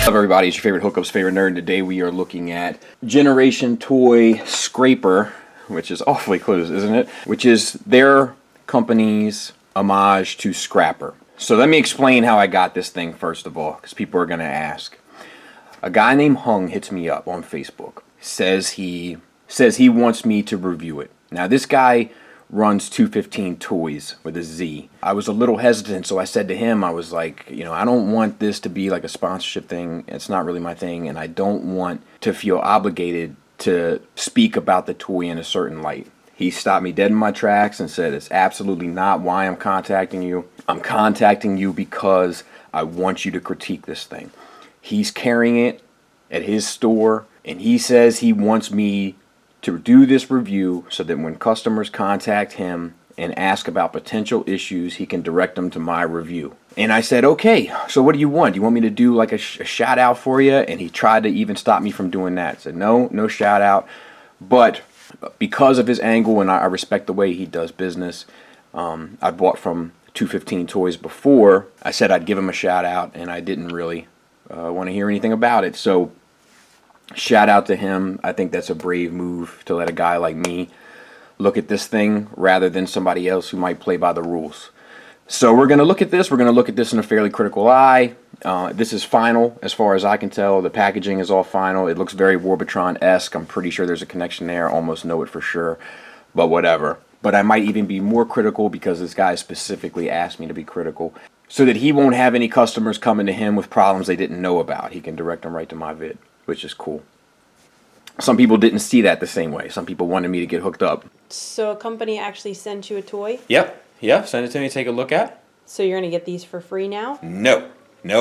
What's up, everybody? It's your favorite hookups, favorite nerd. Today we are looking at Generation Toy Scraper, which is awfully close, isn't it? Which is their company's homage to Scrapper. So let me explain how I got this thing first of all, because people are going to ask. A guy named Hung hits me up on Facebook. Says he wants me to review it. Now this guy runs 215 Toys with a Z. I was a little hesitant, so I said to him, I was like, you know, I don't want this to be like a sponsorship thing. It's not really my thing, and I don't want to feel obligated to speak about the toy in a certain light. He stopped me dead in my tracks and said, it's absolutely not why I'm contacting you. I'm contacting you because I want you to critique this thing. He's carrying it at his store, and he says he wants me to do this review so that when customers contact him and ask about potential issues, he can direct them to my review. And I said, okay, so what do you want? Do you want me to do like a shout out for you? And he tried to even stop me from doing that. I said, no shout out. But because of his angle, and I respect the way he does business, I bought from 215 Toys before. I said I'd give him a shout out, and I didn't really want to hear anything about it. So shout out to him. I think that's a brave move to let a guy like me look at this thing rather than somebody else who might play by the rules. So we're going to look at this. We're going to look at this in a fairly critical eye. This is final as far as I can tell. The packaging is all final. It looks very Warbotron-esque. I'm pretty sure there's a connection there. Almost know it for sure. But whatever. But I might even be more critical because this guy specifically asked me to be critical so that he won't have any customers coming to him with problems they didn't know about. He can direct them right to my vid, which is cool. Some people didn't see that the same way. Some people wanted me to get hooked up. So a company actually sent you a toy? Yep. Send it to me to take a look at. So you're going to get these for free now? No,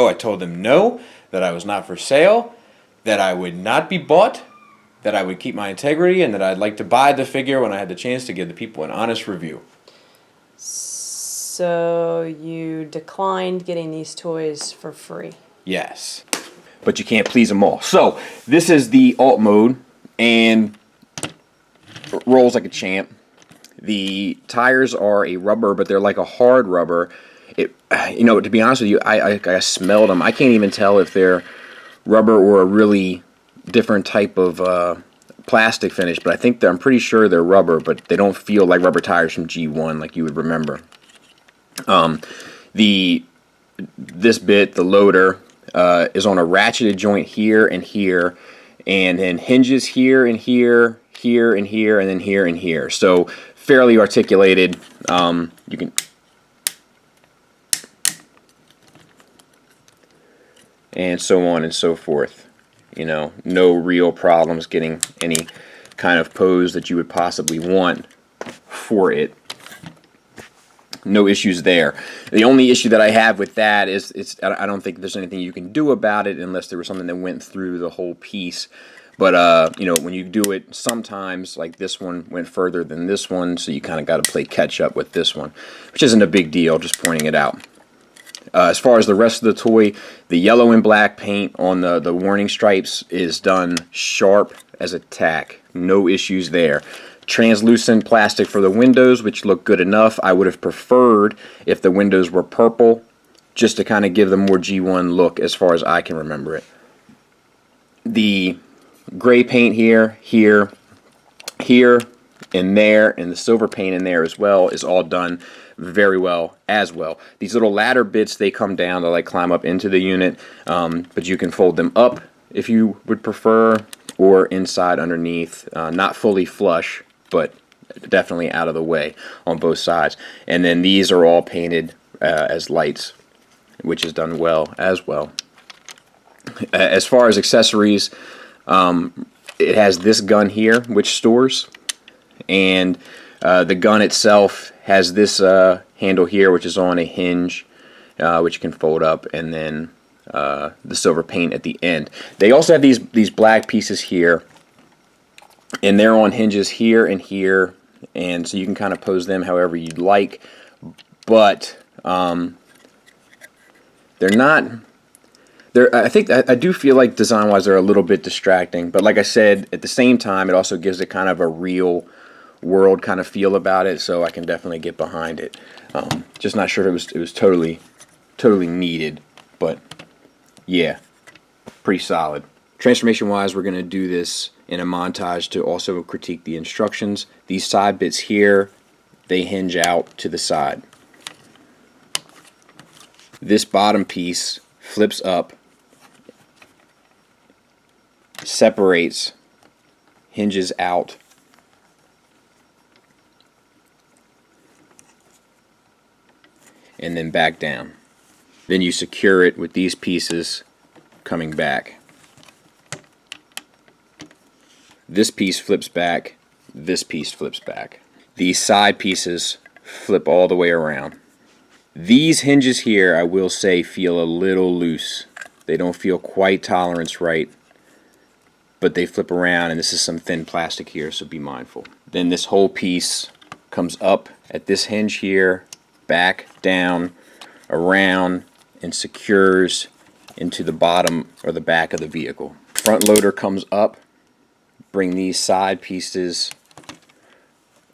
I told them no, that I was not for sale, that I would not be bought, that I would keep my integrity, and that I'd like to buy the figure when I had the chance to give the people an honest review. So you declined getting these toys for free? Yes. But you can't please them all. So this is the alt mode, and rolls like a champ. The tires are a rubber, but they're like a hard rubber. You know, to be honest with you, I smelled them. I can't even tell if they're rubber or a really different type of plastic finish, but I think I'm pretty sure they're rubber, but they don't feel like rubber tires from G1 like you would remember. This bit, the loader, is on a ratcheted joint here and here, and then hinges here and here, here and here, and then here and here. So fairly articulated. You can, and so on and so forth. You know, no real problems getting any kind of pose that you would possibly want for it. No issues there. The only issue that I have with that is I don't think there's anything you can do about it unless there was something that went through the whole piece. But you know, when you do it, sometimes like this one went further than this one, so you kind of got to play catch up with this one, which isn't a big deal. Just pointing it out. As far as the rest of the toy, the yellow and black paint on the warning stripes is done sharp as a tack. No issues there. Translucent plastic for the windows, which look good enough. I would have preferred if the windows were purple, just to kind of give them more G1 look as far as I can remember it. The gray paint here, and there, and the silver paint in there as well is all done very well as well. These little ladder bits, they come down to like climb up into the unit, but you can fold them up if you would prefer, or inside underneath, not fully flush, but definitely out of the way on both sides. And then these are all painted as lights, which is done well as well. As far as accessories, it has this gun here, which stores, and the gun itself has this handle here, which is on a hinge, which can fold up, and then the silver paint at the end. They also have these black pieces here And they're on hinges here and here, and so you can kind of pose them however you'd like, but they're not, I do feel like design-wise they're a little bit distracting, but like I said, at the same time it also gives it kind of a real world kind of feel about it, so I can definitely get behind it. Just not sure if it was totally needed, but yeah, pretty solid. Transformation-wise, we're going to do this in a montage to also critique the instructions. These side bits here, they hinge out to the side. This bottom piece flips up, separates, hinges out, and then back down. Then you secure it with these pieces coming back. This piece flips back, this piece flips back. These side pieces flip all the way around. These hinges here, I will say, feel a little loose. They don't feel quite tolerance right, but they flip around, and this is some thin plastic here, so be mindful. Then this whole piece comes up at this hinge here, back, down, around, and secures into the bottom or the back of the vehicle. Front loader comes up. Bring these side pieces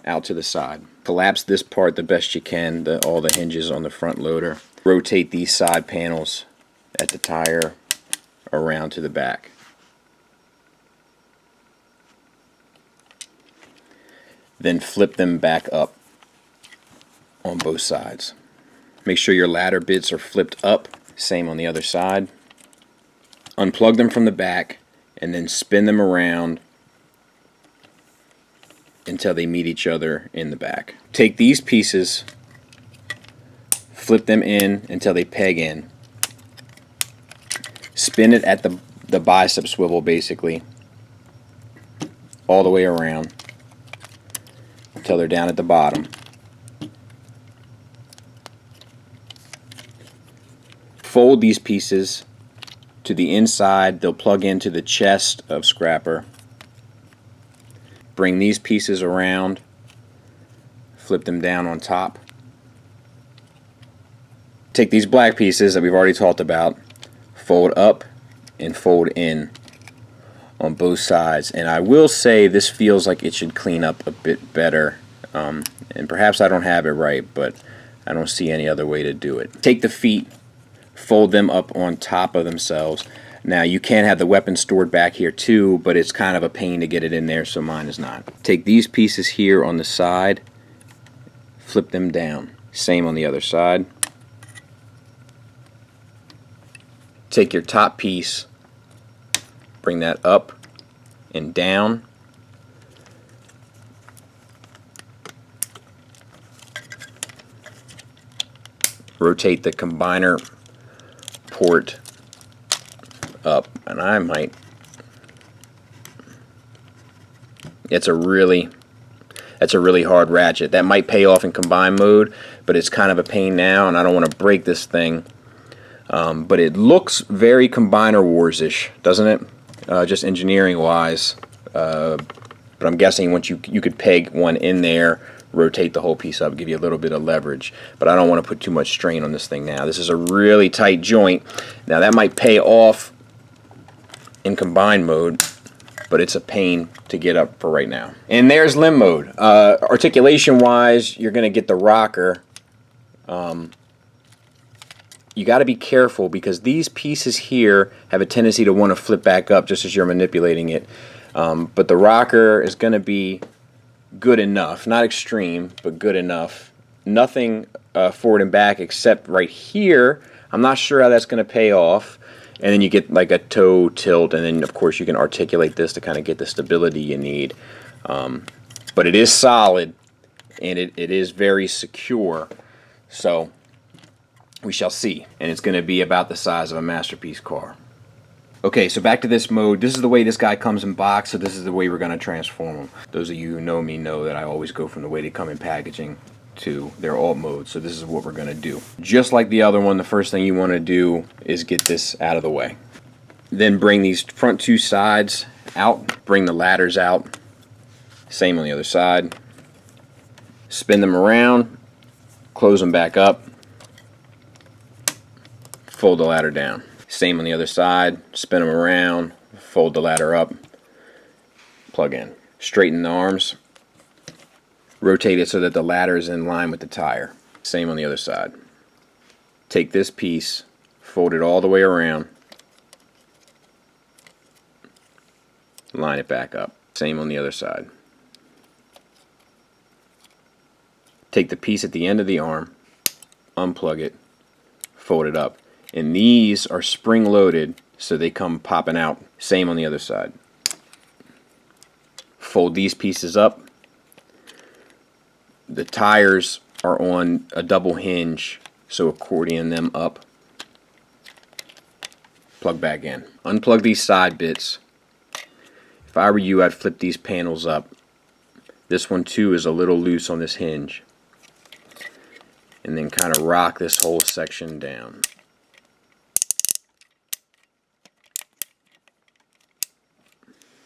out to the side. Collapse this part the best you can, all the hinges on the front loader. Rotate these side panels at the tire around to the back. Then flip them back up on both sides. Make sure your ladder bits are flipped up. Same on the other side. Unplug them from the back and then spin them around until they meet each other in the back. Take these pieces, flip them in until they peg in. Spin it at the bicep swivel basically, all the way around until they're down at the bottom. Fold these pieces to the inside. They'll plug into the chest of Scrapper. Bring these pieces around, flip them down on top. Take these black pieces that we've already talked about, fold up and fold in on both sides. And I will say this feels like it should clean up a bit better. And perhaps I don't have it right, but I don't see any other way to do it. Take the feet, fold them up on top of themselves. Now you can have the weapon stored back here too, but it's kind of a pain to get it in there, so mine is not. Take these pieces here on the side, flip them down. Same on the other side. Take your top piece, bring that up and down. Rotate the combiner port up, and I might, that's a really hard ratchet. That might pay off in combine mode, but it's kind of a pain now, and I don't want to break this thing. But it looks very Combiner Wars-ish, doesn't it? Just engineering wise. But I'm guessing once you could peg one in there, rotate the whole piece up, give you a little bit of leverage. But I don't want to put too much strain on this thing now. This is a really tight joint. Now that might pay off in combine mode, but it's a pain to get up for right now. And there's limb mode. Articulation wise, you're going to get the rocker. You got to be careful because these pieces here have a tendency to want to flip back up just as you're manipulating it. But the rocker is going to be good enough, not extreme, but good enough. Nothing forward and back except right here. I'm not sure how that's going to pay off. And then you get like a toe tilt, and then of course you can articulate this to kind of get the stability you need. But it is solid, and it is very secure. So we shall see. And it's going to be about the size of a masterpiece car. Okay, so back to this mode. This is the way this guy comes in box, so this is the way we're going to transform him. Those of you who know me know that I always go from the way they come in packaging to their alt mode, so this is what we're going to do. Just like the other one, the first thing you want to do is get this out of the way. Then bring these front two sides out, bring the ladders out, Same on the other side. Spin them around, close them back up, fold the ladder down. Same on the other side, spin them around, fold the ladder up, plug in. Straighten the arms, rotate it so that the ladder is in line with the tire. Same on the other side. Take this piece, fold it all the way around, line it back up. Same on the other side. Take the piece at the end of the arm, unplug it, fold it up. And these are spring loaded, so they come popping out. Same on the other side. Fold these pieces up. The tires are on a double hinge, so accordion them up. Plug back in. Unplug these side bits. If I were you, I'd flip these panels up. This one too is a little loose on this hinge. And then kind of rock this whole section down.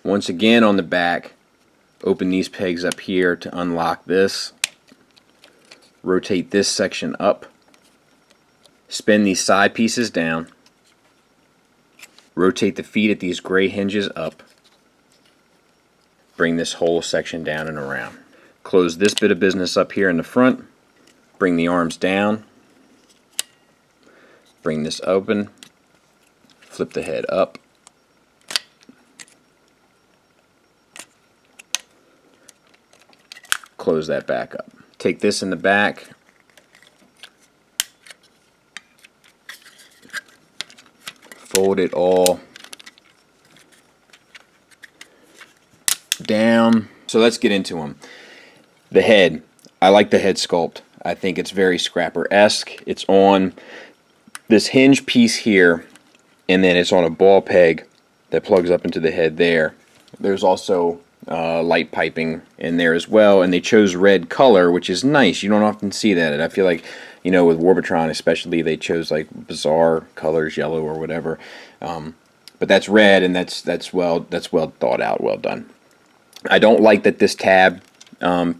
Once again on the back, open these pegs up here to unlock this. Rotate this section up. Spin these side pieces down. Rotate the feet at these gray hinges up. Bring this whole section down and around. Close this bit of business up here in the front. Bring the arms down. Bring this open. Flip the head up. Close that back up. Take this in the back. Fold it all down. So let's get into them. The head. I like the head sculpt. I think it's very Scrapper-esque. It's on this hinge piece here, and then it's on a ball peg that plugs up into the head there. There's also light piping in there as well, and they chose red color, which is nice. You don't often see that. And I feel like, you know, with Warbotron especially, they chose like bizarre colors, yellow or whatever. But that's red, and that's well thought out, well done. I don't like that this tab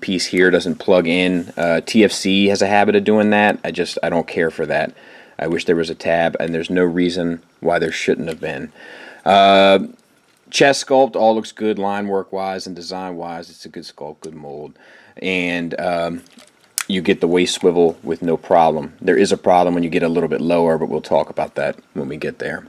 piece here doesn't plug in. TFC has a habit of doing that. I don't care for that. I wish there was a tab, and there's no reason why there shouldn't have been. Chest sculpt all looks good, line work wise and design wise. It's a good sculpt, good mold, and you get the waist swivel with no problem. There is a problem when you get a little bit lower, but we'll talk about that when we get there.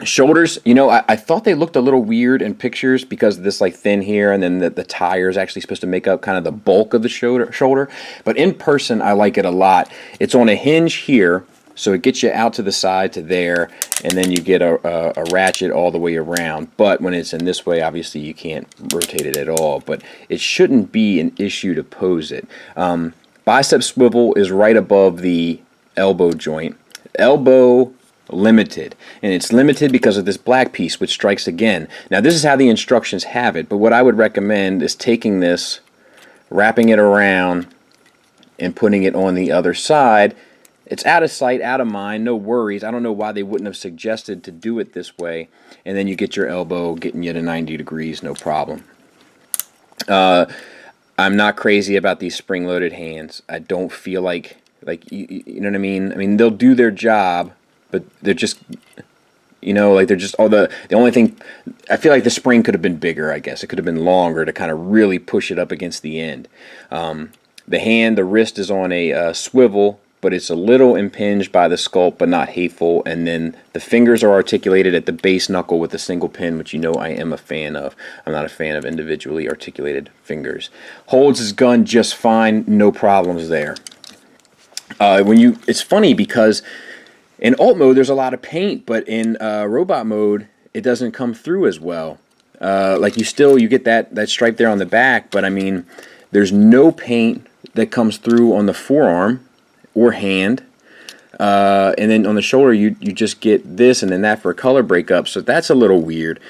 Shoulders, you know, I thought they looked a little weird in pictures because of this like thin here, and then the tire is actually supposed to make up kind of the bulk of the shoulder. But in person, I like it a lot. It's on a hinge here, so it gets you out to the side to there, and then you get a ratchet all the way around. But when it's in this way, obviously you can't rotate it at all. But it shouldn't be an issue to pose it. Bicep swivel is right above the elbow joint. Elbow limited, and it's limited because of this black piece, which strikes again. Now this is how the instructions have it, but what I would recommend is taking this, wrapping it around, and putting it on the other side. It's out of sight, out of mind, no worries. I don't know why they wouldn't have suggested to do it this way, and then you get your elbow getting you to 90 degrees, no problem. I'm not crazy about these spring-loaded hands. I don't feel like you know what I mean? I mean, they'll do their job, but they're just, you know, like they're just all the only thing. I feel like the spring could have been bigger, I guess. It could have been longer to kind of really push it up against the end. The wrist is on a swivel, but it's a little impinged by the sculpt, but not hateful. And then the fingers are articulated at the base knuckle with a single pin, which you know I am a fan of. I'm not a fan of individually articulated fingers. Holds his gun just fine, no problems there. It's funny because in alt mode there's a lot of paint, but in robot mode it doesn't come through as well. Like you get that stripe there on the back, but I mean there's no paint that comes through on the forearm or hand, and then on the shoulder you just get this and then that for a color breakup. So that's a little weird.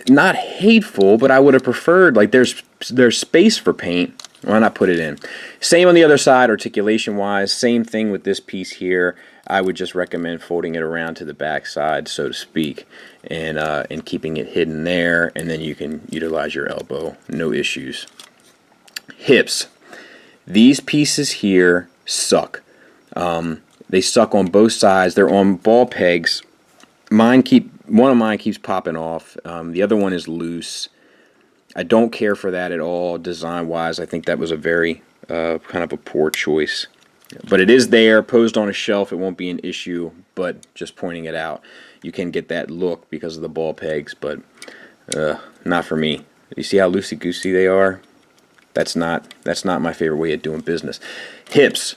Not hateful, but I would have preferred, like, there's space for paint. Why not put it in? Same on the other side, articulation wise. Same thing with this piece here. I would just recommend folding it around to the back side, so to speak, and keeping it hidden there, and then you can utilize your elbow, no issues. Hips. These pieces here suck. They suck on both sides. They're on ball pegs. One of mine keeps popping off. The other one is loose. I don't care for that at all design-wise. I think that was a very kind of a poor choice. But it is there, posed on a shelf. It won't be an issue, but just pointing it out. You can get that look because of the ball pegs, but not for me. You see how loosey-goosey they are? That's not my favorite way of doing business. Hips,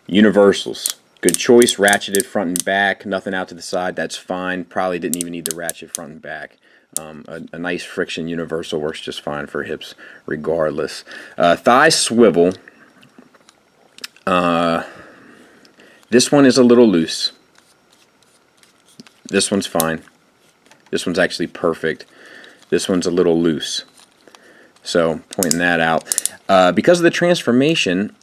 universals. Good choice, ratcheted front and back, nothing out to the side, that's fine. Probably didn't even need the ratchet front and back. A nice friction universal works just fine for hips regardless. Thigh swivel. This one is a little loose. This one's fine. This one's actually perfect. This one's a little loose. So, pointing that out. Because of the transformation,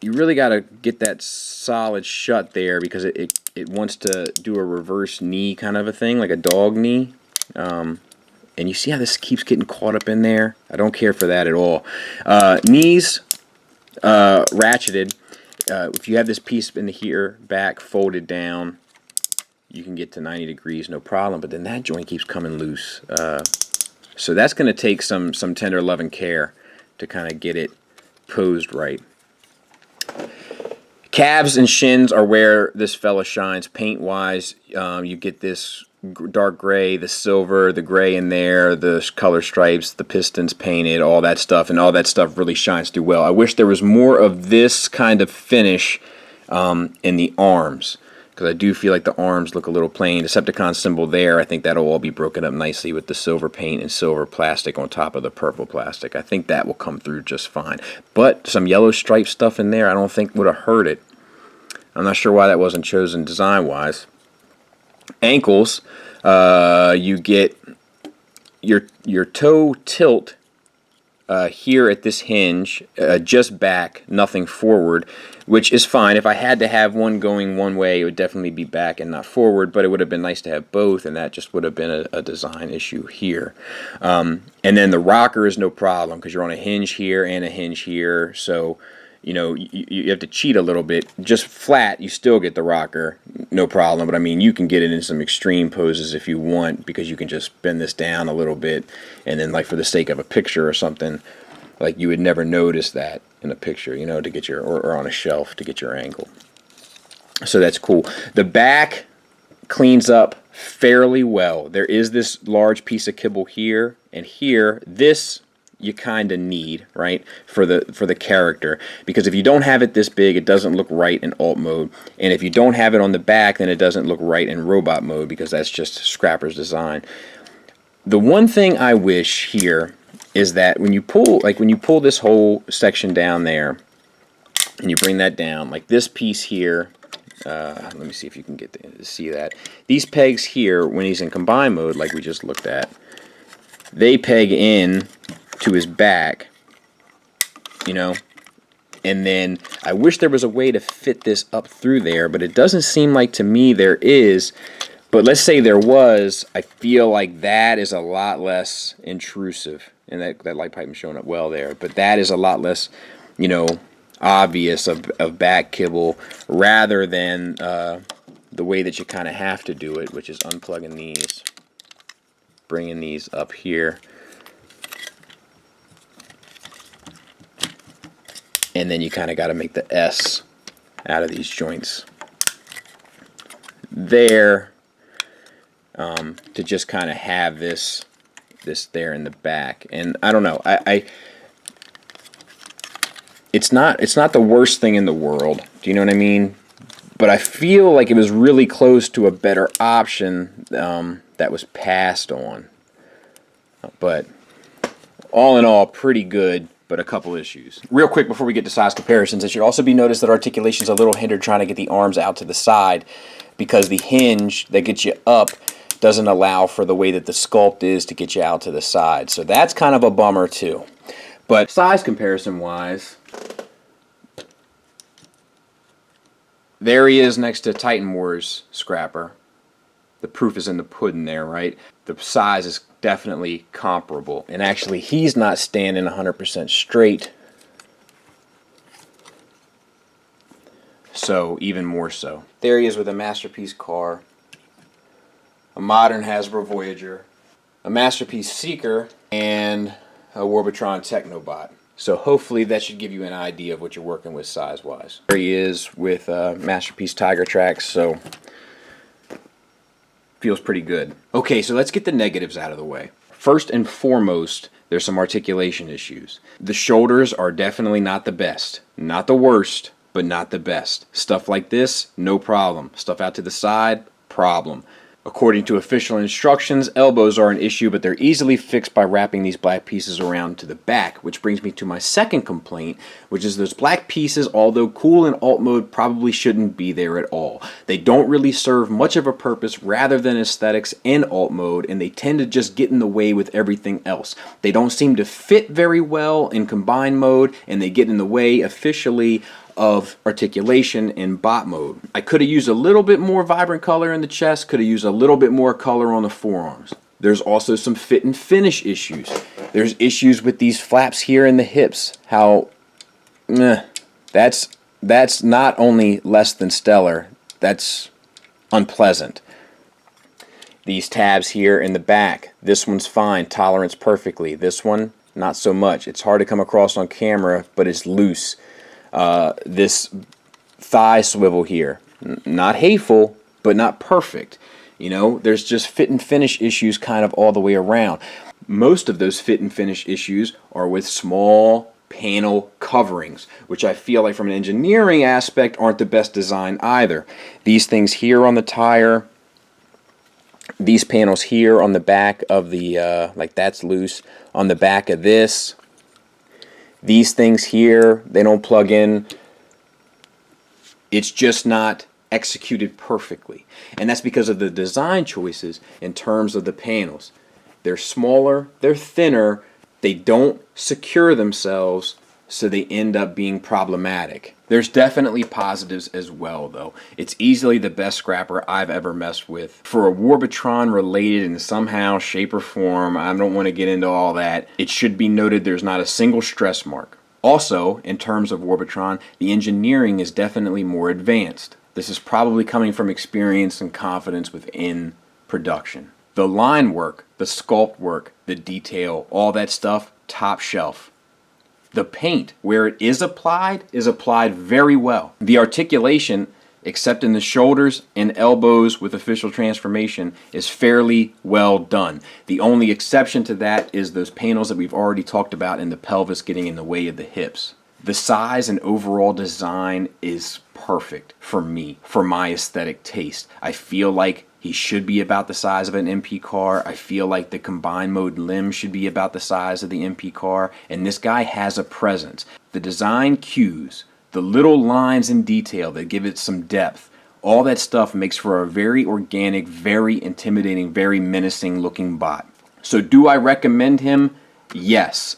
you really got to get that solid shut there because it wants to do a reverse knee kind of a thing, like a dog knee. And you see how this keeps getting caught up in there? I don't care for that at all. Knees, ratcheted. If you have this piece in here back folded down, you can get to 90 degrees, no problem. But then that joint keeps coming loose. So that's going to take some tender love and care to kind of get it posed right. Calves and shins are where this fella shines paint-wise. You get this dark gray, the silver, the gray in there, the color stripes, the pistons painted, all that stuff, and all that stuff really shines through well. I wish there was more of this kind of finish in the arms, because I do feel like the arms look a little plain. Decepticon symbol there, I think that'll all be broken up nicely with the silver paint and silver plastic on top of the purple plastic. I think that will come through just fine. But some yellow stripe stuff in there I don't think would have hurt it. I'm not sure why that wasn't chosen design-wise. Ankles, you get your toe tilt here at this hinge, just back, nothing forward, which is fine. If I had to have one going one way, it would definitely be back and not forward, but it would have been nice to have both, and that just would have been a design issue here. And then the rocker is no problem, because you're on a hinge here and a hinge here, so you know, you have to cheat a little bit. Just flat, you still get the rocker, no problem. But I mean, you can get it in some extreme poses if you want, because you can just bend this down a little bit, and then, like, for the sake of a picture or something, like, you would never notice that in a picture, you know, to get your, or on a shelf to get your angle. So that's cool. The back cleans up fairly well. There is this large piece of kibble here and here. This you kind of need, right, for the character, because if you don't have it this big, it doesn't look right in alt mode, and if you don't have it on the back, then it doesn't look right in robot mode, because that's just Scrapper's design. The one thing I wish here is that when you pull this whole section down there, and you bring that down, like this piece here, let me see if you can get to see that. These pegs here, when he's in combine mode, like we just looked at, they peg in to his back, you know, and then I wish there was a way to fit this up through there, but it doesn't seem like to me there is. But let's say there was, I feel like that is a lot less intrusive, and that light pipe is showing up well there, but that is a lot less, you know, obvious of back kibble, rather than the way that you kind of have to do it, which is unplugging these, bringing these up here, and then you kind of got to make the S out of these joints there, to just kind of have this there in the back. And I don't know, it's not the worst thing in the world. Do you know what I mean? But I feel like it was really close to a better option that was passed on. But all in all, pretty good, but a couple issues. Real quick before we get to size comparisons, it should also be noticed that articulation is a little hindered trying to get the arms out to the side, because the hinge that gets you up doesn't allow for the way that the sculpt is to get you out to the side. So that's kind of a bummer too. But size comparison wise, there he is next to Titan Wars Scrapper. The proof is in the pudding there, right? The size is definitely comparable. And actually, he's not standing 100% straight. So, even more so. There he is with a Masterpiece car, a modern Hasbro Voyager, a Masterpiece Seeker, and a Warbotron Technobot. So hopefully that should give you an idea of what you're working with size-wise. There he is with Masterpiece Tiger Tracks, so feels pretty good. Okay, so let's get the negatives out of the way. First and foremost, there's some articulation issues. The shoulders are definitely not the best. Not the worst, but not the best. Stuff like this, no problem. Stuff out to the side, problem. According to official instructions, elbows are an issue, but they're easily fixed by wrapping these black pieces around to the back, which brings me to my second complaint, which is those black pieces, although cool in alt mode, probably shouldn't be there at all. They don't really serve much of a purpose rather than aesthetics in alt mode, and they tend to just get in the way with everything else. They don't seem to fit very well in combined mode, and they get in the way officially of articulation in bot mode. I could have used a little bit more vibrant color in the chest, could have used a little bit more color on the forearms. There's also some fit and finish issues. There's issues with these flaps here in the hips. How, that's not only less than stellar, that's unpleasant. These tabs here in the back, this one's fine, tolerance perfectly. This one, not so much. It's hard to come across on camera, but it's loose. This thigh swivel here, not hateful, but not perfect. You know, there's just fit and finish issues kind of all the way around. Most of those fit and finish issues are with small panel coverings, which I feel like from an engineering aspect aren't the best design either. These things here on the tire, these panels here on the back of the, like that's loose, on the back of this. These things here, they don't plug in. It's just not executed perfectly. And that's because of the design choices in terms of the panels. They're smaller, they're thinner, they don't secure themselves, so they end up being problematic. There's definitely positives as well, though. It's easily the best scrapper I've ever messed with. For a Warbotron related in somehow, shape, or form, I don't want to get into all that, it should be noted there's not a single stress mark. Also, in terms of Warbotron, the engineering is definitely more advanced. This is probably coming from experience and confidence within production. The line work, the sculpt work, the detail, all that stuff, top shelf. The paint, where it is applied very well. The articulation, except in the shoulders and elbows with official transformation, is fairly well done. The only exception to that is those panels that we've already talked about in the pelvis getting in the way of the hips. The size and overall design is perfect for me, for my aesthetic taste. I feel like he should be about the size of an MP car. I feel like the combined mode limb should be about the size of the MP car. And this guy has a presence. The design cues, the little lines in detail that give it some depth, all that stuff makes for a very organic, very intimidating, very menacing looking bot. So do I recommend him? Yes.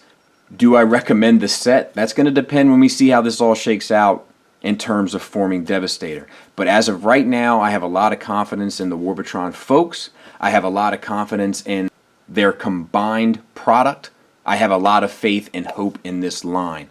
Do I recommend the set? That's going to depend when we see how this all shakes out in terms of forming Devastator. But as of right now, I have a lot of confidence in the Warbotron folks. I have a lot of confidence in their combined product. I have a lot of faith and hope in this line.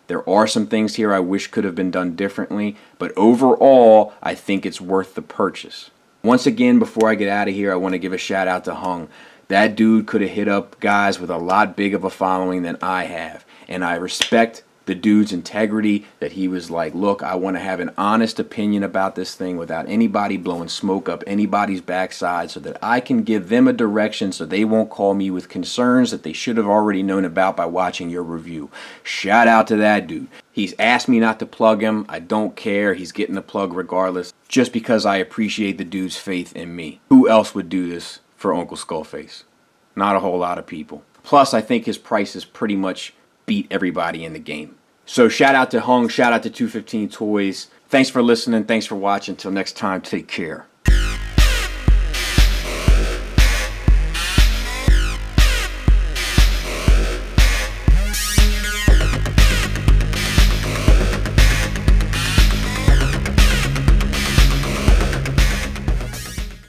There are some things here I wish could have been done differently, but overall, I think it's worth the purchase. Once again, before I get out of here, I want to give a shout out to Hung. That dude could have hit up guys with a lot big of a following than I have, and I respect the dude's integrity that he was like, look, I want to have an honest opinion about this thing without anybody blowing smoke up anybody's backside so that I can give them a direction so they won't call me with concerns that they should have already known about by watching your review. Shout out to that dude. He's asked me not to plug him. I don't care. He's getting the plug regardless, just because I appreciate the dude's faith in me. Who else would do this for Uncle Skullface? Not a whole lot of people. Plus, I think his prices pretty much beat everybody in the game. So shout out to Hung, shout out to 215 Toys. Thanks for listening, thanks for watching. Until next time, take care.